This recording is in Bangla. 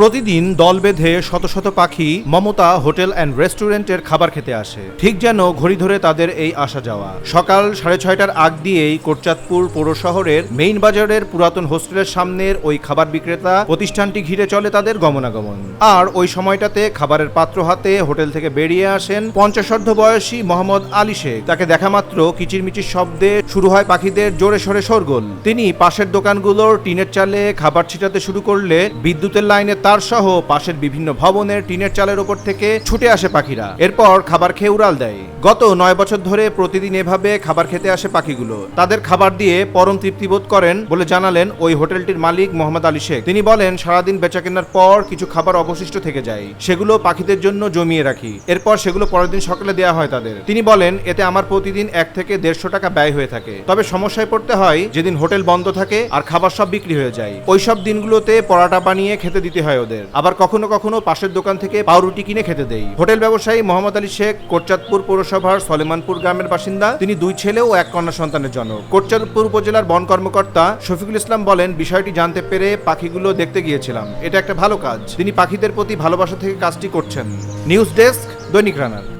প্রতিদিন দল বেঁধে শত শত পাখি মমতা হোটেল অ্যান্ড রেস্টুরেন্টের খাবার খেতে আসে, ঠিক যেন ঘড়ি ধরে তাদের এই আসা যাওয়া। সকাল 6:30টার আগ দিয়েই কোটচাঁদপুর পৌর শহরের মেইন বাজারের পুরাতন হোস্টেলের সামনের ওই খাবার বিক্রেতা প্রতিষ্ঠানটি ঘিরে চলে তাদের গমনাগমন। আর ওই সময়টাতে খাবারের পাত্র হাতে হোটেল থেকে বেরিয়ে আসেন 50 বয়সী মোহাম্মদ আলী শেখ। তাকে দেখা মাত্র কিচিরমিচির শব্দে শুরু হয় পাখিদের জোরে সোরে শোরগোল। তিনি পাশের দোকানগুলোর টিনের চালে খাবার ছিটাতে শুরু করলে বিদ্যুতের লাইনে তার সহ পাশের বিভিন্ন ভবনের টিনের চালের ওপর থেকে ছুটে আসে পাখিরা। এরপর খাবার খেয়ে উড়াল দেয়। গত 9 বছর ধরে প্রতিদিন এভাবে খাবার খেতে আসে পাখিগুলো। তাদের খাবার দিয়ে পরম তৃপ্তি বোধ করেন বলে জানালেন ওই হোটেলটির মালিক মোহাম্মদ আলী শেখ। তিনি বলেন, সারাদিন বেচা কেনার পর কিছু খাবার অবশিষ্ট থেকে যায়, সেগুলো পাখিদের জন্য জমিয়ে রাখি। এরপর সেগুলো পরের দিন সকালে দেওয়া হয় তাদের। তিনি বলেন, এতে আমার প্রতিদিন 1 থেকে 150 টাকা ব্যয় হয়ে থাকে। তবে সমস্যায় পড়তে হয় যেদিন হোটেল বন্ধ থাকে আর খাবার সব বিক্রি হয়ে যায়। ওইসব দিনগুলোতে পরাটা বানিয়ে খেতে দিতে হয় ওদের। আবার কখনো কখনো পাশের দোকান থেকে পাউরুটি কিনে খেতে দেই। হোটেল ব্যবসায়ী মোহাম্মদ আলী শেখ কোটচাঁদপুর পৌরসভার সলেমানপুর গ্রামের বাসিন্দা। তিনি 2 ছেলে ও 1 কন্যা সন্তানের জনক। কোটচাঁদপুর উপজেলার বন কর্মকর্তা শফিকুল ইসলাম বলেন, বিষয়টি জানতে পেরে পাখিগুলো দেখতে গিয়েছিলাম। এটা একটা ভালো কাজ। তিনি পাখিদের প্রতি ভালোবাসা থেকে কাজটি করছেন। নিউজ ডেস্ক, দৈনিক রানার।